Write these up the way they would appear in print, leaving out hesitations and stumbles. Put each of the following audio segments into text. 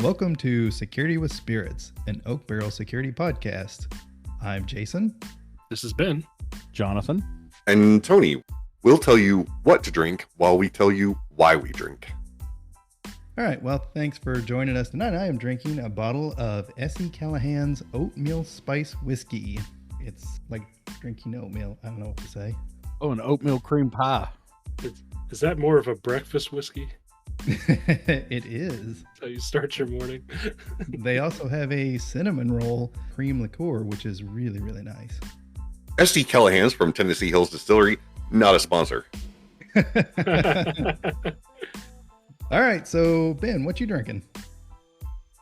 Welcome to Security with Spirits, an Oak Barrel security podcast. I'm Jason. This is Ben. Jonathan. And Tony. We'll tell you what to drink while we tell you why we drink. All right, well, thanks for joining us tonight. I am drinking a bottle of S.E. Callahan's Oatmeal Spice Whiskey. It's like drinking oatmeal. I don't know what to say. Oh, an oatmeal cream pie. Is that more of a breakfast whiskey? It is. That's how you start your morning. They also have a cinnamon roll cream liqueur, which is really, really nice. S.E. Callahan's from Tennessee Hills Distillery, not a sponsor. All right, so Ben, what you drinking?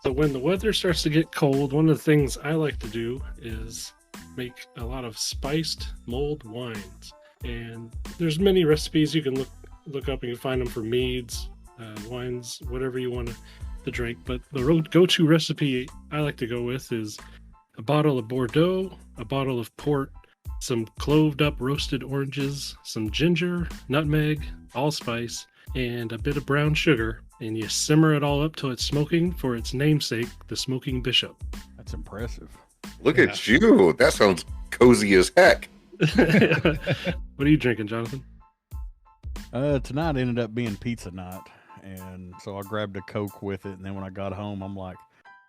So when the weather starts to get cold, one of the things I like to do is make a lot of spiced mulled wines. And there's many recipes you can look up and you can find them for meads, wines, whatever you want to drink. But the go-to recipe I like to go with is a bottle of Bordeaux, a bottle of port, some cloved up roasted oranges, some ginger, nutmeg, allspice, and a bit of brown sugar. And you simmer it all up till it's smoking for its namesake, the smoking bishop. That's impressive. Look at you. That sounds cozy as heck. What are you drinking, Jonathan? Tonight ended up being pizza night, and so I grabbed a Coke with it, and then when I got home, I'm like,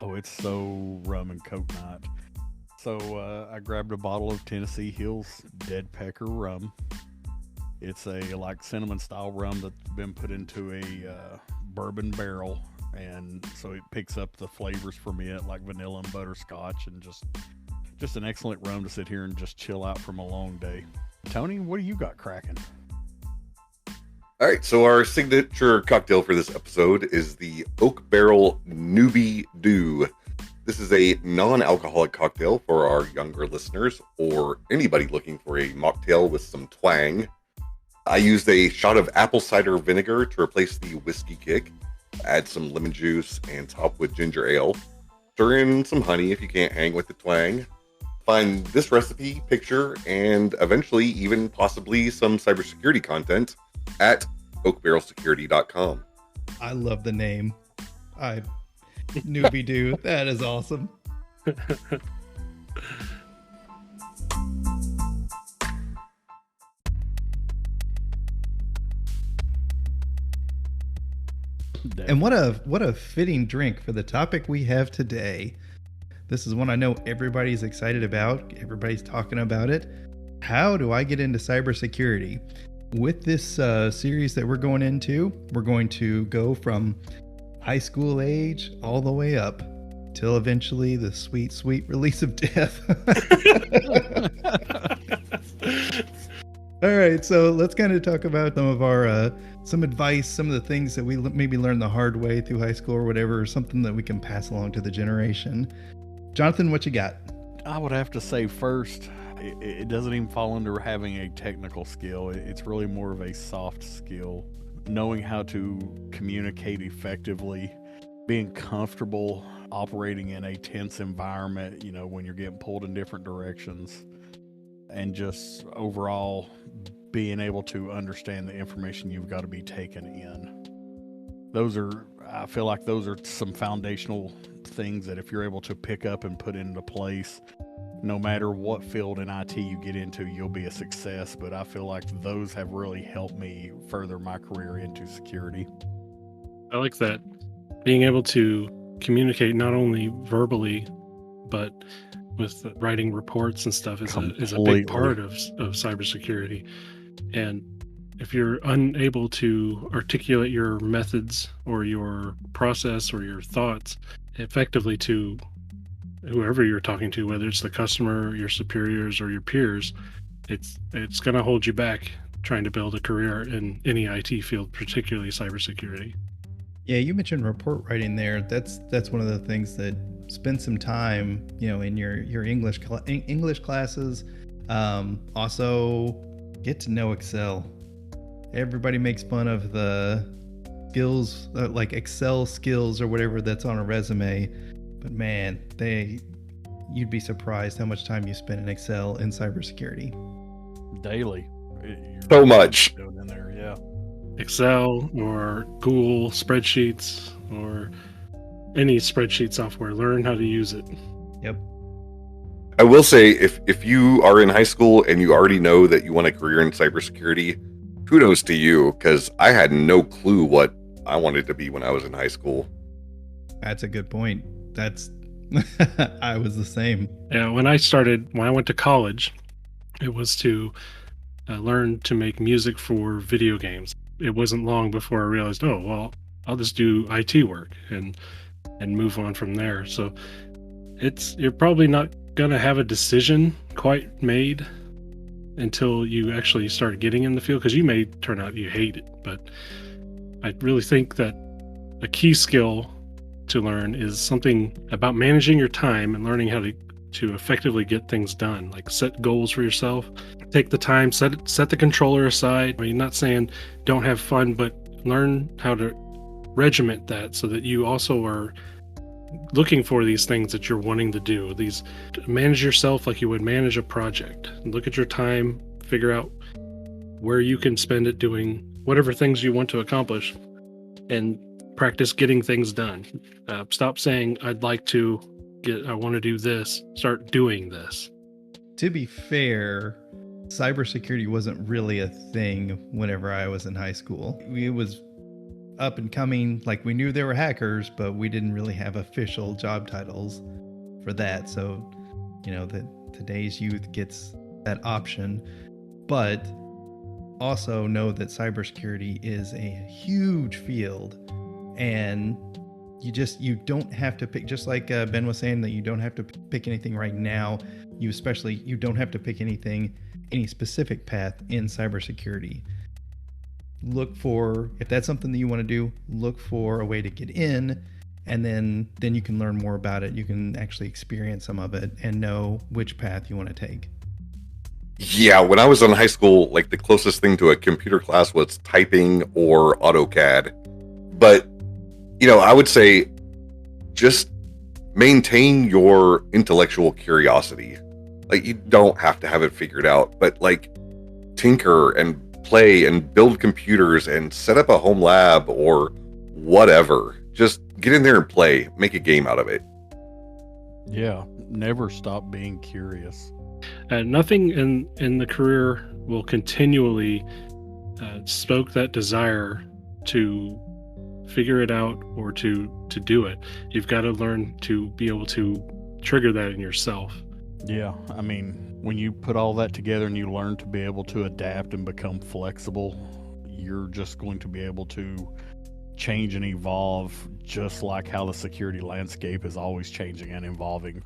oh, it's so rum and Coke night. So I grabbed a bottle of Tennessee Hills Dead Pecker rum. It's a like cinnamon style rum that's been put into a bourbon barrel, and so it picks up the flavors from it, like vanilla and butterscotch, and just an excellent rum to sit here and just chill out from a long day. Tony, what do you got cracking? All right, so our signature cocktail for this episode is the Oak Barrel Newbie Dew. This is a non-alcoholic cocktail for our younger listeners or anybody looking for a mocktail with some twang. I used a shot of apple cider vinegar to replace the whiskey kick. Add some lemon juice and top with ginger ale. Stir in some honey if you can't hang with the twang. Find this recipe, picture, and eventually even possibly some cybersecurity content at oakbarrelsecurity.com. I love the name. Newbie Dew. That is awesome. And what a fitting drink for the topic we have today. This is one I know everybody's excited about. Everybody's talking about it. How do I get into cybersecurity? With this series that we're going into, we're going to go from high school age all the way up till eventually the sweet, sweet release of death. All right, so let's kind of talk about some of our some advice, some of the things that we maybe learned the hard way through high school or whatever, or something that we can pass along to the generation. Jonathan, what you got? I would have to say first, it doesn't even fall under having a technical skill. It's really more of a soft skill. Knowing how to communicate effectively, being comfortable operating in a tense environment, when you're getting pulled in different directions, and just overall being able to understand the information you've got to be taken in. I feel like those are some foundational things that if you're able to pick up and put into place, no matter what field in IT you get into, you'll be a success. But I feel like those have really helped me further my career into security. I like that. Being able to communicate not only verbally, but with writing reports and stuff is a big part of cybersecurity. And if you're unable to articulate your methods or your process or your thoughts effectively to whoever you're talking to, whether it's the customer, your superiors, or your peers, it's going to hold you back trying to build a career in any IT field, particularly cybersecurity. Yeah, you mentioned report writing there. That's one of the things that spend some time, in your English classes. Also, get to know Excel. Everybody makes fun of the skills, like Excel skills or whatever that's on a resume. But man, you'd be surprised how much time you spend in Excel in cybersecurity. Daily. So much. In there, yeah. Excel or Google spreadsheets or any spreadsheet software. Learn how to use it. Yep. I will say, if you are in high school and you already know that you want a career in cybersecurity, kudos to you, because I had no clue what I wanted to be when I was in high school. That's a good point. That's I was the same. Yeah, when I went to college, it was to learn to make music for video games. It wasn't long before I realized, oh, well, I'll just do IT work and move on from there. So you're probably not gonna have a decision quite made until you actually start getting in the field, because you may turn out you hate it. But I really think that a key skill to learn is something about managing your time and learning how to effectively get things done. Like, set goals for yourself, take the time, set the controller aside. I mean, not saying don't have fun, but learn how to regiment that so that you also are looking for these things that you're wanting to do. Manage yourself like you would manage a project. Look at your time, figure out where you can spend it doing whatever things you want to accomplish, and practice getting things done. Stop saying, I want to do this. Start doing this. To be fair, cybersecurity wasn't really a thing whenever I was in high school. It was up and coming. Like, we knew there were hackers, but we didn't really have official job titles for that. So, today's youth gets that option. But also know that cybersecurity is a huge field, and you don't have to pick, just like Ben was saying, that you don't have to pick anything right now. You don't have to pick any specific path in cybersecurity. Look for, if that's something that you want to do, look for a way to get in, and then you can learn more about it. You can actually experience some of it and know which path you want to take. Yeah, when I was in high school, like, the closest thing to a computer class was typing or AutoCAD. But, I would say just maintain your intellectual curiosity. Like, you don't have to have it figured out, but, like, tinker and play and build computers and set up a home lab or whatever. Just get in there and play, make a game out of it. Yeah, never stop being curious. Nothing in the career will continually stoke that desire to figure it out or to do it. You've got to learn to be able to trigger that in yourself. Yeah, I mean, when you put all that together and you learn to be able to adapt and become flexible, you're just going to be able to change and evolve, just like how the security landscape is always changing and evolving.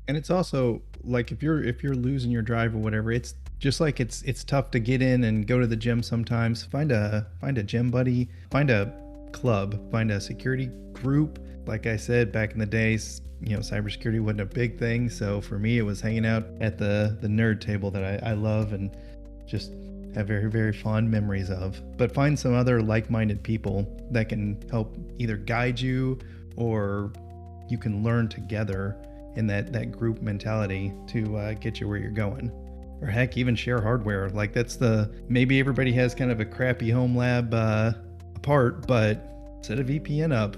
And it's also like, if you're losing your drive or whatever, it's just like it's tough to get in and go to the gym sometimes. Find a gym buddy, find a club, find a security group. Like I said, back in the days, cybersecurity wasn't a big thing. So for me, it was hanging out at the nerd table that I love and just have very, very fond memories of. But find some other like-minded people that can help either guide you, or you can learn together in that group mentality to get you where you're going. Or heck, even share hardware. Like, maybe everybody has kind of a crappy home lab apart, but set a VPN up,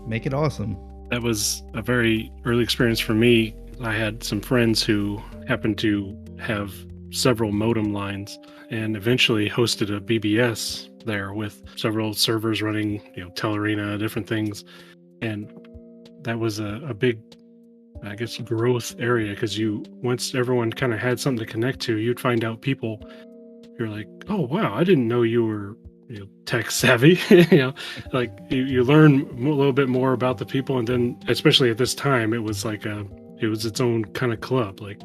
make it awesome. That was a very early experience for me. I had some friends who happened to have several modem lines and eventually hosted a BBS there with several servers running, Telerina, different things. And that was a big, I guess, growth area, because once everyone kind of had something to connect to, you'd find out people, you're like, oh wow, I didn't know you were tech savvy. Like, you learn a little bit more about the people. And then, especially at this time, it was like it was its own kind of club. Like,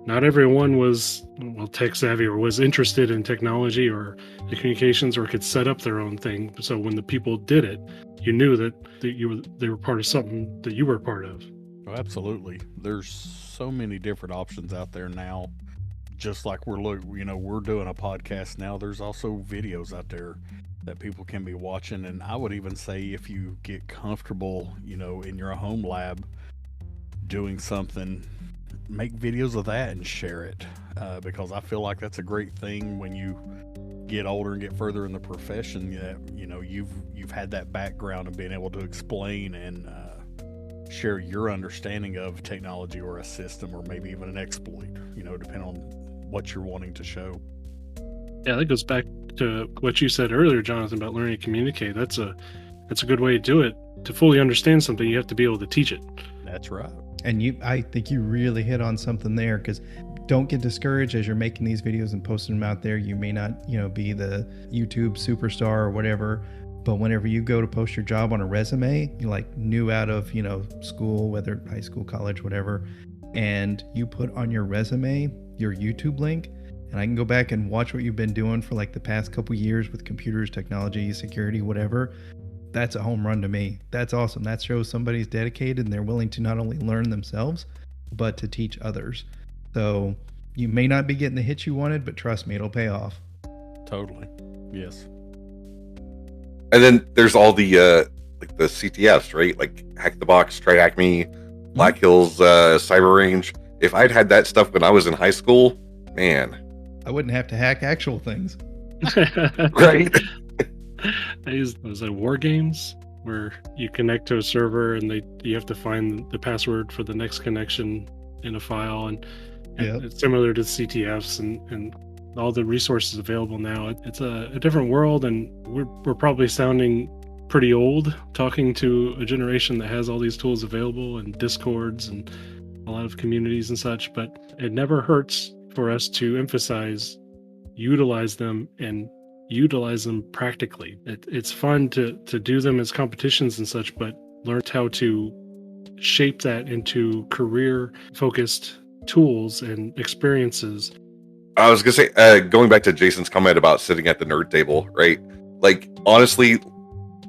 not everyone was tech savvy or was interested in technology or the communications or could set up their own thing. So when the people did it, you knew that they were part of something that you were part of. Oh, absolutely. There's so many different options out there now. Just like we're doing a podcast now, there's also videos out there that people can be watching. And I would even say, if you get comfortable, in your home lab doing something, make videos of that and share it, because I feel like that's a great thing when you get older and get further in the profession. That you've had that background of being able to explain and share your understanding of technology or a system, or maybe even an exploit. Depending on what you're wanting to show. Yeah, that goes back to what you said earlier, Jonathan, about learning to communicate. That's a good way to do it. To fully understand something, you have to be able to teach it. That's right. And I think you really hit on something there, because don't get discouraged as you're making these videos and posting them out there. You may not, be the YouTube superstar or whatever, but whenever you go to post your job on a resume, you like new out of, school, whether high school, college, whatever, and you put on your resume your YouTube link, and I can go back and watch what you've been doing for like the past couple years with computers, technology, security, whatever. That's a home run to me. That's awesome. That shows somebody's dedicated and they're willing to not only learn themselves, but to teach others. So you may not be getting the hits you wanted, but trust me, it'll pay off. Totally. Yes. And then there's all the like the CTFs, right? Like Hack the Box, Try to Hack Me, Black Hills, Cyber Range. If I'd had that stuff when I was in high school, man, I wouldn't have to hack actual things. right? I used those war games where you connect to a server and you have to find the password for the next connection in a file, and it's similar to CTFs and all the resources available now. It's a different world, and we're probably sounding pretty old talking to a generation that has all these tools available and Discords and a lot of communities and such, but it never hurts for us to emphasize, utilize them, and utilize them practically. It's fun to do them as competitions and such, but learn how to shape that into career-focused tools and experiences. I was gonna say, going back to Jason's comment about sitting at the nerd table, right? Like, honestly,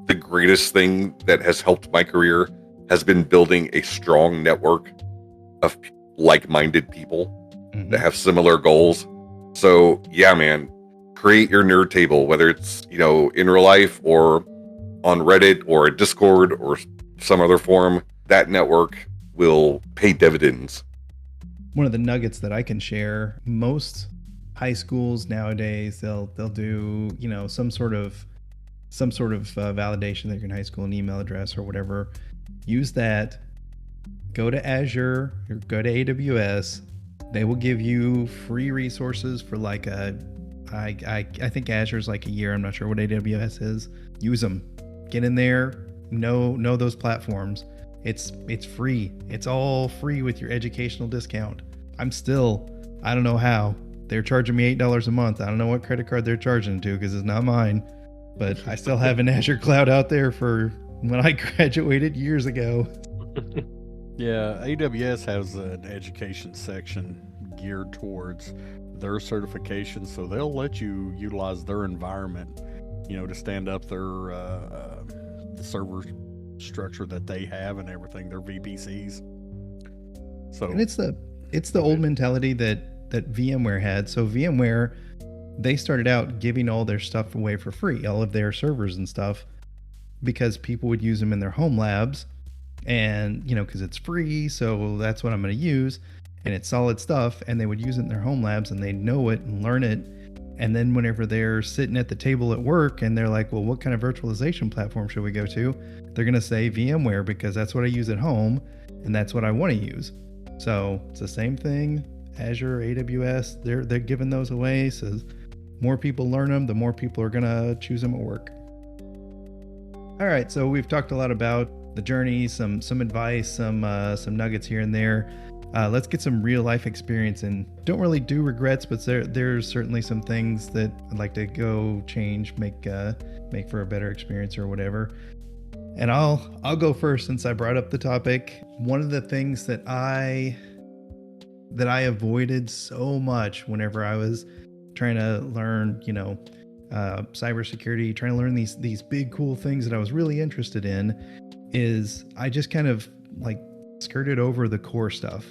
the greatest thing that has helped my career has been building a strong network of like-minded people that have similar goals. So yeah, man, create your nerd table, whether it's in real life or on Reddit or a Discord or some other forum. That network will pay dividends. One of the nuggets that I can share: most high schools nowadays, they'll do some sort of validation that you're in high school, an email address or whatever. Use that. Go to Azure or go to AWS. They will give you free resources for like I think Azure's like a year. I'm not sure what AWS is. Use them. Get in there. Know those platforms. It's free. It's all free with your educational discount. I don't know how. They're charging me $8 a month. I don't know what credit card they're charging to, because it's not mine. But I still have an Azure cloud out there for when I graduated years ago. Yeah, AWS has an education section geared towards their certification, so they'll let you utilize their environment, to stand up their the server structure that they have and everything, their VPCs. So, and it's the old mentality that VMware had. So VMware, they started out giving all their stuff away for free, all of their servers and stuff, because people would use them in their home labs, and because it's free, so that's what I'm going to use, and it's solid stuff, and they would use it in their home labs, and they know it and learn it. And then whenever they're sitting at the table at work and they're like, well, what kind of virtualization platform should we go to? They're going to say VMware, because that's what I use at home and that's what I want to use. So it's the same thing. Azure, AWS, they're giving those away. So more people learn them, the more people are going to choose them at work. All right, so we've talked a lot about the journey, some advice, some nuggets here and there. Let's get some real life experience, and don't really do regrets, but there's certainly some things that I'd like to go change, make for a better experience or whatever. And I'll go first, since I brought up the topic. One of the things that I avoided so much whenever I was trying to learn, cybersecurity, trying to learn these big cool things that I was really interested in, is I just kind of like skirted over the core stuff.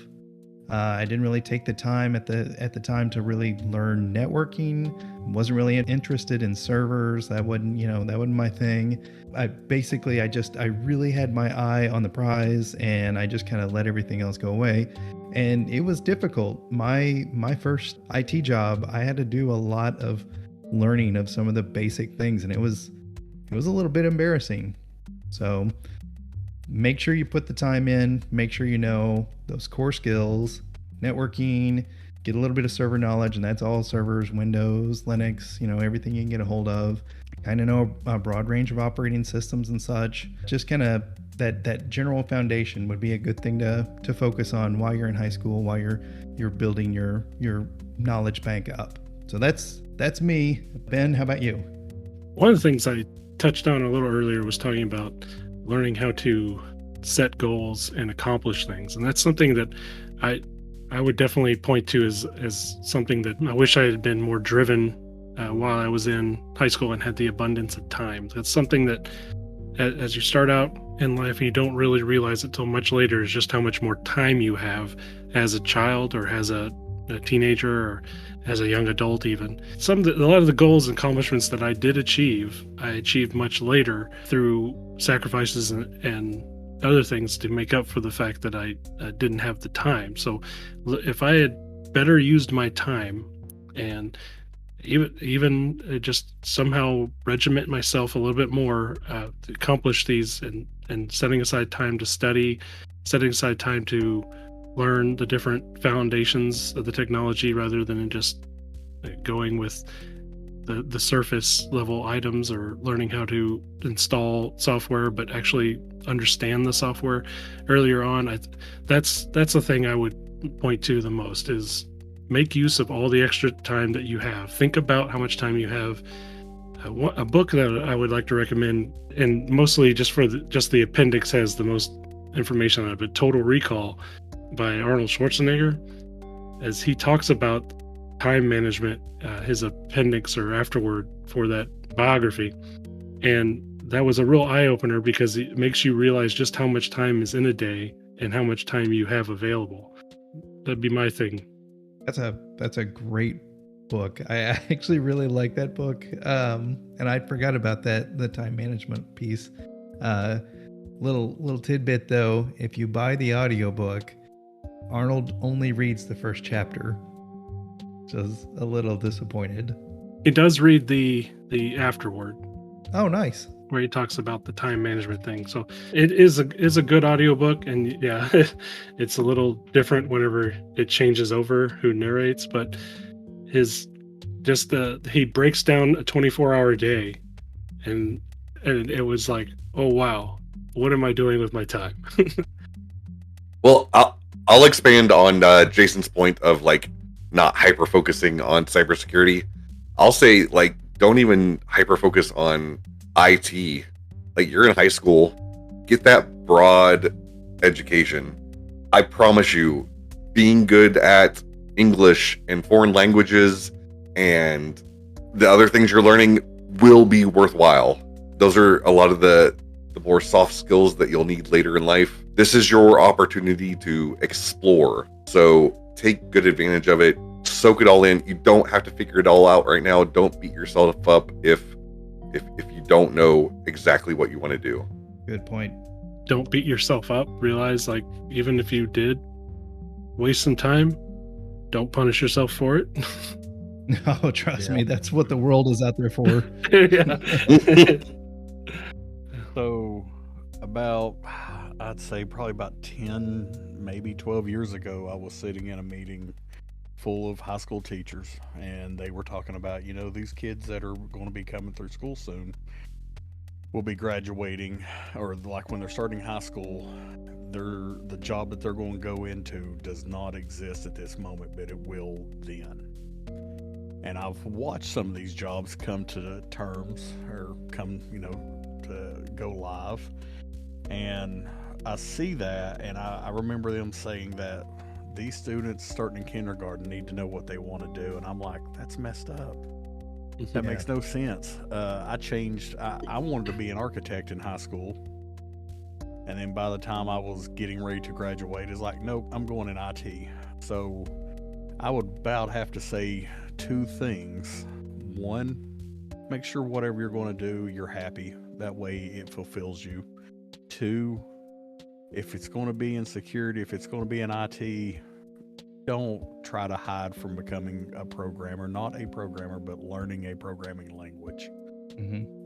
I didn't really take the time at the time to really learn networking, wasn't really interested in servers. That wasn't my thing. I really had my eye on the prize, and I just kind of let everything else go away. And it was difficult. My first IT job, I had to do a lot of learning of some of the basic things, and it was a little bit embarrassing. So make sure you put the time in, make sure you know those core skills, networking, get a little bit of server knowledge, and that's all servers, Windows, Linux, everything you can get a hold of. Kind of know a broad range of operating systems and such. Just kind of that general foundation would be a good thing to focus on while you're in high school, while you're building your knowledge bank up. So that's me. Ben, how about you? One of the things I touched on a little earlier was talking about learning how to set goals and accomplish things, and that's something that I would definitely point to as something that I wish I had been more driven while I was in high school and had the abundance of time. That's something that as you start out in life and you don't really realize it till much later, is just how much more time you have as a child or as a teenager or as a young adult even. A lot of the goals and accomplishments that I did achieve, I achieved much later through sacrifices and other things to make up for the fact that I didn't have the time. So if I had better used my time and even just somehow regiment myself a little bit more to accomplish these, and setting aside time to study, setting aside time to learn the different foundations of the technology rather than just going with the surface level items, or learning how to install software but actually understand the software earlier on. That's the thing I would point to the most, is make use of all the extra time that you have. Think about how much time you have. A book that I would like to recommend, and mostly just for the appendix has the most information on it, but Total Recall by Arnold Schwarzenegger, as he talks about time management, his appendix or afterward for that biography. And that was a real eye-opener, because it makes you realize just how much time is in a day and how much time you have available. That'd be my thing. That's a great book. I actually really like that book. And I forgot about the time management piece. Little tidbit though, if you buy the audiobook, Arnold only reads the first chapter. Just a little disappointed. He does read the afterward. Oh, nice. Where he talks about the time management thing. So it is a good audiobook, and yeah, it's a little different whenever it changes over who narrates, but he breaks down a 24-hour day, and it was like, oh wow, what am I doing with my time? Well, I'll expand on Jason's point of like not hyper focusing on cybersecurity. I'll say, like, don't even hyper focus on IT. Like, you're in high school, get that broad education. I promise you, being good at English and foreign languages and the other things you're learning will be worthwhile. Those are a lot of the more soft skills that you'll need later in life. This is your opportunity to explore. So take good advantage of it. Soak it all in. You don't have to figure it all out right now. Don't beat yourself up if you don't know exactly what you want to do. Good point. Don't beat yourself up. Realize, like, even if you did waste some time, don't punish yourself for it. No, trust me, that's what the world is out there for. So I'd say probably about 10, maybe 12 years ago, I was sitting in a meeting full of high school teachers, and they were talking about, these kids that are going to be coming through school soon will be graduating, or like when they're starting high school, the job that they're going to go into does not exist at this moment, but it will then. And I've watched some of these jobs come to terms, or come, to go live, and I see that, and I remember them saying that these students starting in kindergarten need to know what they want to do, and I'm like, that's messed up. That makes no sense. I wanted to be an architect in high school, and then by the time I was getting ready to graduate, it's like, nope, I'm going in IT. So I would about have to say two things. one, make sure whatever you're going to do, you're happy. That way it fulfills you. Two, if it's going to be in security, if it's going to be in IT, don't try to hide from becoming a programmer. Not a programmer, but learning a programming language.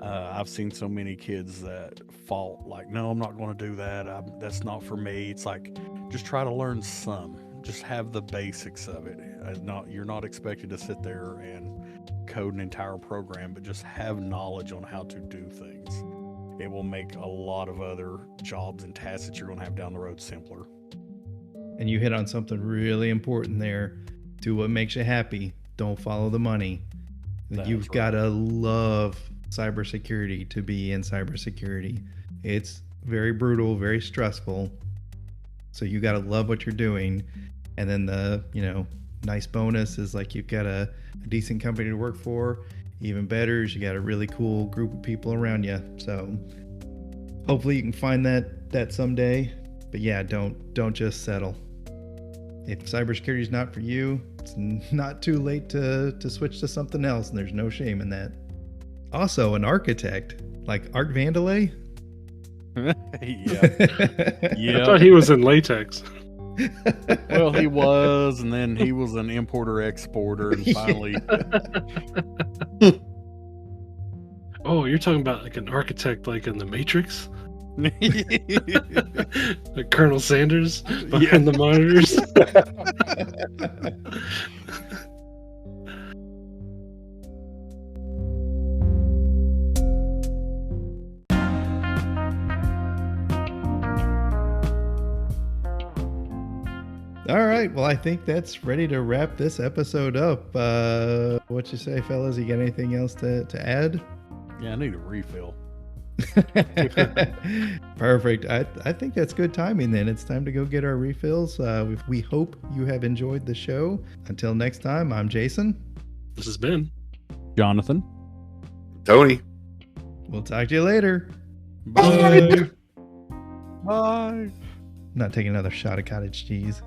I've seen so many kids that fault, like, no, I'm not going to do that. That's not for me. It's like, just try to learn some. Just have the basics of it. You're not expected to sit there and code an entire program, but just have knowledge on how to do things. It will make a lot of other jobs and tasks that you're going to have down the road simpler. And you hit on something really important there. Do what makes you happy. Don't follow the money. You've got to love cybersecurity to be in cybersecurity. It's very brutal, very stressful. So you got to love what you're doing. And then the, nice bonus is like you've got a decent company to work for. Even better is you got a really cool group of people around you. So hopefully you can find that someday. But yeah, don't just settle. If cybersecurity is not for you, it's not too late to switch to something else, and there's no shame in that. Also, an architect, like Art Vandelay. Yeah. I thought he was in latex. Well, he was, and then he was an importer-exporter, and finally... Oh, you're talking about like an architect like in The Matrix? Like Colonel Sanders behind the monitors. All right. Well, I think that's ready to wrap this episode up. What you say, fellas? You got anything else to add? Yeah, I need a refill. Perfect. I think that's good timing then. It's time to go get our refills. We hope you have enjoyed the show. Until next time, I'm Jason. This has been Jonathan. Tony. We'll talk to you later. Bye. Bye. Not taking another shot of cottage cheese.